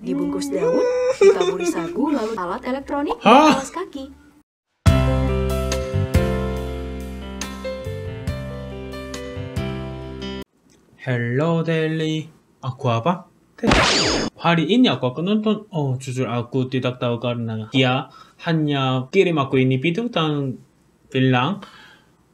Dibungkus daun, ditaburi sagu, lalu alat elektronik dan alas kaki. Hello Daily, aku apa? Hari ini aku akan nonton. Oh, jujur aku tidak tahu karena dia hanya kirim aku ini video dan bilang,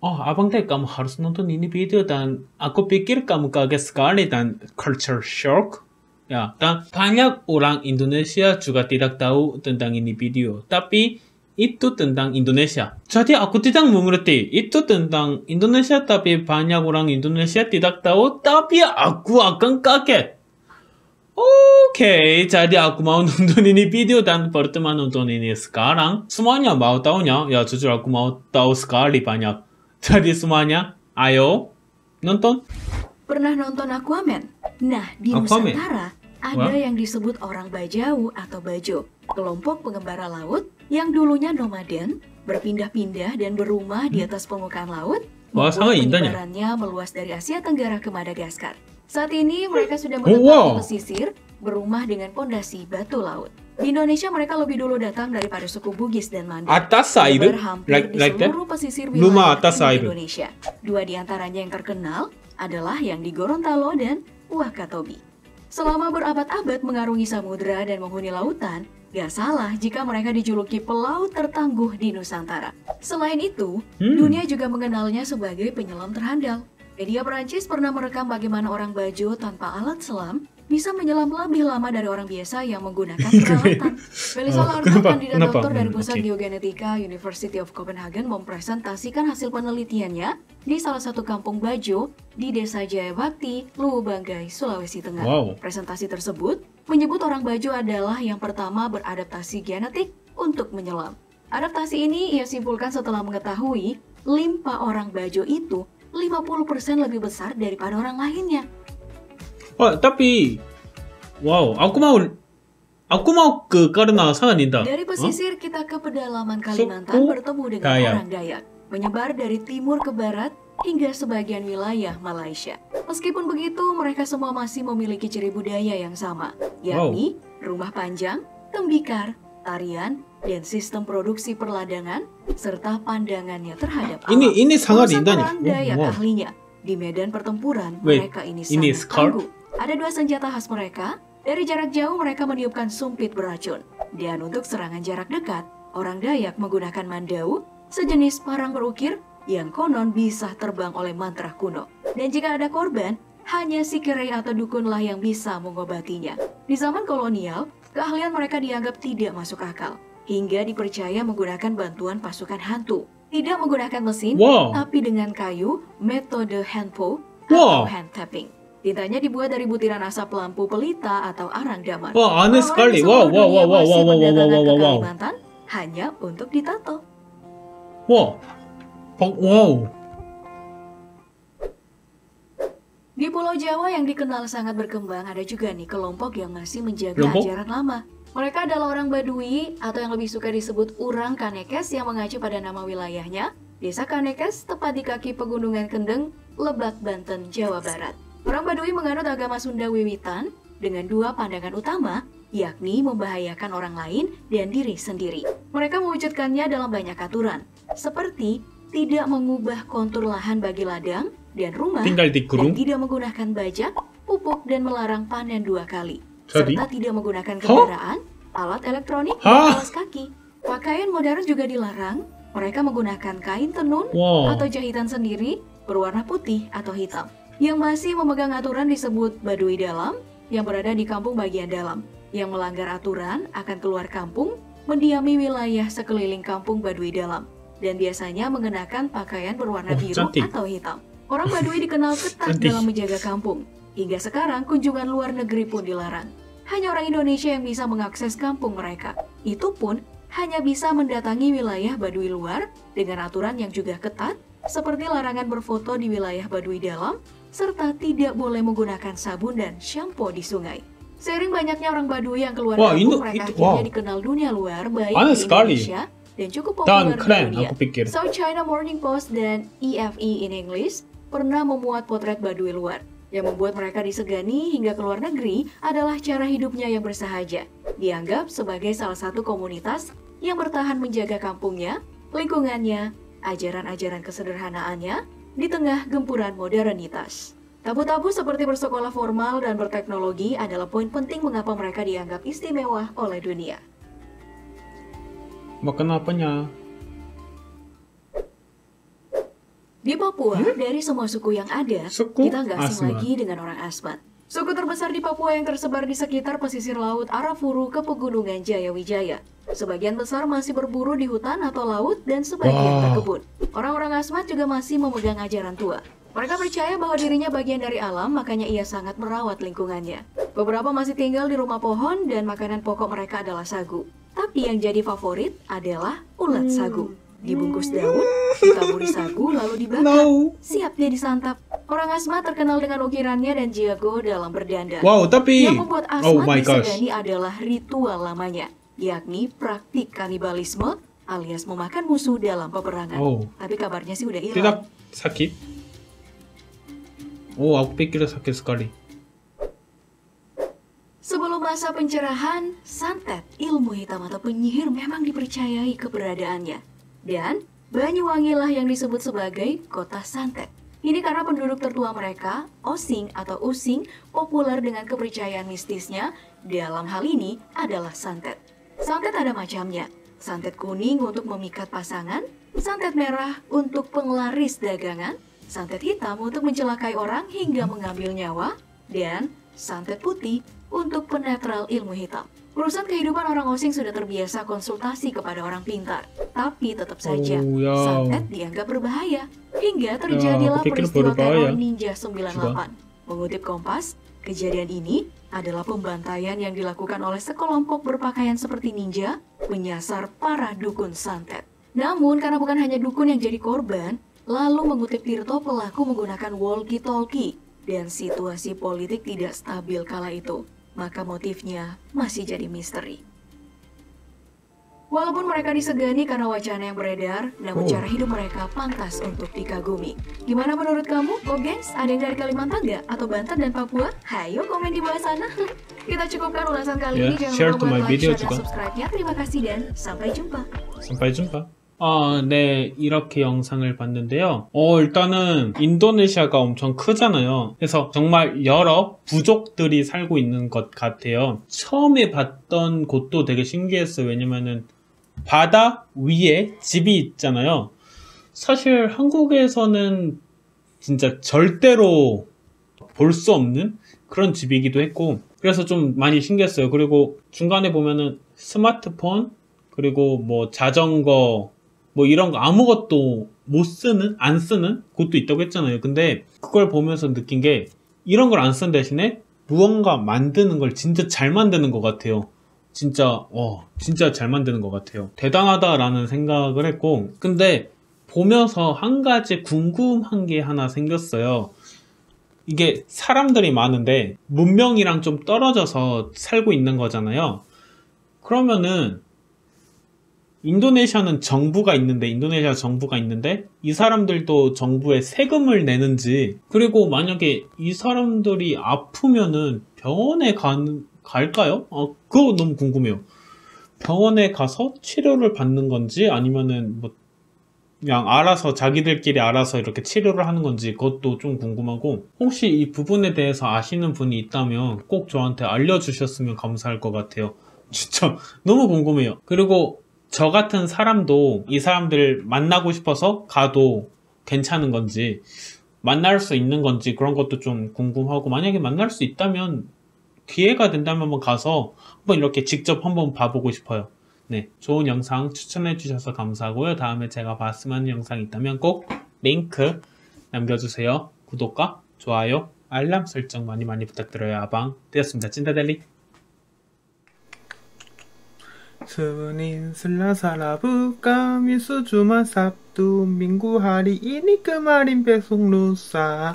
oh abang teh kamu harus nonton ini video dan aku pikir kamu kaget sekali dan culture shock. Ya, dan banyak orang Indonesia juga tidak tahu tentang ini video. Tapi itu tentang Indonesia. Jadi aku tidak mengerti. Itu tentang Indonesia tapi banyak orang Indonesia tidak tahu. Tapi aku akan kaget. Oke, jadi aku mau nonton ini video dan pertama nonton ini sekarang. Semuanya mau tahunya? Ya jujur aku mau tahu sekali banyak. Jadi semuanya, ayo nonton. Pernah nonton Aquaman? Nah, di Aquaman? Nusantara ada yang disebut orang Bajau atau Bajo, kelompok pengembara laut yang dulunya nomaden, berpindah-pindah dan berumah di atas permukaan laut. Wah, sangat indahnya. Penyebarannya meluas dari Asia Tenggara ke Madagaskar. Saat ini mereka sudah menetap di pesisir, berumah dengan pondasi batu laut. Di Indonesia mereka lebih dulu datang daripada suku Bugis dan Manda. Atas side, Hampir di seluruh pesisir Rumah wilayah atas side. Indonesia. Dua di antaranya yang terkenal adalah yang di Gorontalo dan Wakatobi. Selama berabad-abad mengarungi samudera dan menghuni lautan, gak salah jika mereka dijuluki pelaut tertangguh di Nusantara. Selain itu, dunia juga mengenalnya sebagai penyelam terhandal. Media Perancis pernah merekam bagaimana orang Bajo tanpa alat selam bisa menyelam lebih lama dari orang biasa yang menggunakan peralatan. Melissa Lardo, kandidat doktor dari Pusat Geogenetika University of Copenhagen, mempresentasikan hasil penelitiannya di salah satu kampung Bajo di Desa Jayabakti, Luwu Banggai, Sulawesi Tengah. Presentasi tersebut menyebut orang Bajo adalah yang pertama beradaptasi genetik untuk menyelam. Adaptasi ini ia simpulkan setelah mengetahui limpa orang Bajo itu 50% lebih besar daripada orang lainnya. Oh, tapi aku mau ke karena sangat indah. Dari pesisir kita ke pedalaman Kalimantan bertemu dengan orang Dayak, menyebar dari timur ke barat hingga sebagian wilayah Malaysia. Meskipun begitu, mereka semua masih memiliki ciri budaya yang sama, yakni rumah panjang, tembikar, tarian, dan sistem produksi perladangan serta pandangannya terhadap alam. Ini sangat indahnya. Dayak ahlinya di medan pertempuran, mereka ini sangat tangguh. Ada dua senjata khas mereka. Dari jarak jauh mereka meniupkan sumpit beracun. Dan untuk serangan jarak dekat, orang Dayak menggunakan mandau, sejenis parang berukir yang konon bisa terbang oleh mantra kuno. Dan jika ada korban, hanya si kerei atau dukunlah yang bisa mengobatinya. Di zaman kolonial, keahlian mereka dianggap tidak masuk akal, hingga dipercaya menggunakan bantuan pasukan hantu. Tidak menggunakan mesin, tapi dengan kayu, metode handpo atau hand tapping. Tintanya dibuat dari butiran asap lampu pelita atau arang daman. Wah, aneh sekali. Wow. Kalimantan hanya untuk ditato. Wow. Di Pulau Jawa yang dikenal sangat berkembang, ada juga nih kelompok yang masih menjaga ajaran lama. Mereka adalah orang Badui atau yang lebih suka disebut Urang Kanekes yang mengacu pada nama wilayahnya, Desa Kanekes, tepat di kaki Pegunungan Kendeng, Lebak, Banten, Jawa Barat. Orang Badui menganut agama Sunda Wiwitan dengan dua pandangan utama, yakni membahayakan orang lain dan diri sendiri. Mereka mewujudkannya dalam banyak aturan, seperti tidak mengubah kontur lahan bagi ladang dan rumah, dan tidak menggunakan bajak, pupuk, dan melarang panen 2 kali, serta tidak menggunakan kendaraan, alat elektronik, dan alas kaki. Pakaian modern juga dilarang. Mereka menggunakan kain tenun atau jahitan sendiri berwarna putih atau hitam. Yang masih memegang aturan disebut Baduy Dalam, yang berada di kampung bagian dalam. Yang melanggar aturan akan keluar kampung, mendiami wilayah sekeliling kampung Baduy Dalam, dan biasanya mengenakan pakaian berwarna biru atau hitam. Orang Baduy dikenal ketat dalam menjaga kampung. Hingga sekarang kunjungan luar negeri pun dilarang. Hanya orang Indonesia yang bisa mengakses kampung mereka. Itu pun hanya bisa mendatangi wilayah Baduy luar dengan aturan yang juga ketat, seperti larangan berfoto di wilayah Baduy Dalam, serta tidak boleh menggunakan sabun dan shampoo di sungai. Seiring banyaknya orang Baduy yang keluar kampung, mereka akhirnya dikenal dunia luar, baik di Indonesia dan cukup populer di dunia. South China Morning Post dan EFE in English pernah memuat potret Baduy luar. Yang membuat mereka disegani hingga ke luar negeri adalah cara hidupnya yang bersahaja. Dianggap sebagai salah satu komunitas yang bertahan menjaga kampungnya, lingkungannya, ajaran-ajaran kesederhanaannya di tengah gempuran modernitas. Tabu-tabu seperti bersekolah formal dan berteknologi adalah poin penting mengapa mereka dianggap istimewa oleh dunia. Makan apanya? Di Papua, dari semua suku yang ada, Suku kita nggak asing Asmat. lagi dengan orang Asmat. Suku terbesar di Papua yang tersebar di sekitar pesisir laut Arafuru ke pegunungan Jayawijaya. Sebagian besar masih berburu di hutan atau laut dan sebagian Wow. berkebun. Orang-orang Asmat juga masih memegang ajaran tua. Mereka percaya bahwa dirinya bagian dari alam, makanya ia sangat merawat lingkungannya. Beberapa masih tinggal di rumah pohon dan makanan pokok mereka adalah sagu. Tapi yang jadi favorit adalah ulat sagu. Dibungkus daun, ditaburi sagu, lalu dibakar. No. Siap dia disantap. Orang Asmat terkenal dengan ukirannya dan jago dalam berdandan. Wow, tapi Yang membuat oh Asmat my gosh. disegani adalah ritual lamanya, yakni praktik kanibalisme alias memakan musuh dalam peperangan. Oh. Tapi kabarnya sih udah hilang. Tidak sakit? Oh, aku pikir sakit sekali. Sebelum masa pencerahan, santet, ilmu hitam atau penyihir memang dipercayai keberadaannya. Dan Banyuwangi lah yang disebut sebagai kota santet. Ini karena penduduk tertua mereka, Osing atau Using, populer dengan kepercayaan mistisnya. Dalam hal ini adalah santet. Santet ada macamnya. Santet kuning untuk memikat pasangan, santet merah untuk penglaris dagangan, santet hitam untuk mencelakai orang hingga mengambil nyawa, dan santet putih untuk penetral ilmu hitam. Urusan kehidupan orang Osing sudah terbiasa konsultasi kepada orang pintar, tapi tetap saja Oh, ya. santet dianggap berbahaya. Hingga terjadilah aku pikir peristiwa berbahaya. teror Ninja 98. Mengutip Kompas, kejadian ini adalah pembantaian yang dilakukan oleh sekelompok berpakaian seperti ninja menyasar para dukun santet. Namun karena bukan hanya dukun yang jadi korban, lalu mengutip Tirto, pelaku menggunakan walkie-talkie dan situasi politik tidak stabil kala itu, maka motifnya masih jadi misteri. Walaupun mereka disegani karena wacana yang beredar, namun Oh. cara hidup mereka pantas untuk dikagumi. Gimana menurut kamu? Kok gengs? Ada yang dari Kalimantan nggak? Atau Banten dan Papua? Hayo komen di bawah sana. Kita cukupkan ulasan kali Ya, ini. Jangan share lupa to my buat like, video share, dan juga. subscribe-nya. Terima kasih dan sampai jumpa. sampai jumpa. 네, 이렇게 영상을 봤는데요. 일단은 인도네시아가 엄청 크잖아요. 그래서 정말 여러 부족들이 살고 있는 것 같아요. 처음에 봤던 곳도 되게 신기했어요. 왜냐면은 바다 위에 집이 있잖아요. 사실 한국에서는 진짜 절대로 볼 수 없는 그런 집이기도 했고, 그래서 좀 많이 신기했어요. 그리고 중간에 보면은 스마트폰, 그리고 뭐 자전거, 뭐 이런 거 아무것도 못 쓰는, 안 쓰는 곳도 있다고 했잖아요. 근데 그걸 보면서 느낀 게 이런 걸 안 쓴 대신에 무언가 만드는 걸 진짜 잘 만드는 것 같아요. 진짜 잘 만드는 것 같아요. 대단하다라는 생각을 했고, 근데 보면서 한 가지 궁금한 게 하나 생겼어요. 이게 사람들이 많은데 문명이랑 좀 떨어져서 살고 있는 거잖아요. 그러면은 인도네시아 정부가 있는데 이 사람들도 정부에 세금을 내는지, 그리고 만약에 이 사람들이 아프면은 병원에 갈까요? 그거 너무 궁금해요. 병원에 가서 치료를 받는 건지 아니면은 뭐 그냥 자기들끼리 알아서 이렇게 치료를 하는 건지, 그것도 좀 궁금하고, 혹시 이 부분에 대해서 아시는 분이 있다면 꼭 저한테 알려주셨으면 감사할 것 같아요. 진짜 너무 궁금해요. 그리고 저 같은 사람도 이 사람들 만나고 싶어서 가도 괜찮은 건지, 만날 수 있는 건지, 그런 것도 좀 궁금하고, 만약에 만날 수 있다면 기회가 된다면 한번 가서 한번 이렇게 직접 한번 봐보고 싶어요. 네, 좋은 영상 추천해 주셔서 감사하고요. 다음에 제가 봤으면 하는 영상이 있다면 꼭 링크 남겨주세요. 구독과 좋아요, 알람 설정 많이 부탁드려요. 아방 되었습니다. 찐따델리. Suninsulah salah buka misu cuma Sabtu Minggu hari ini kemarin besok lusa.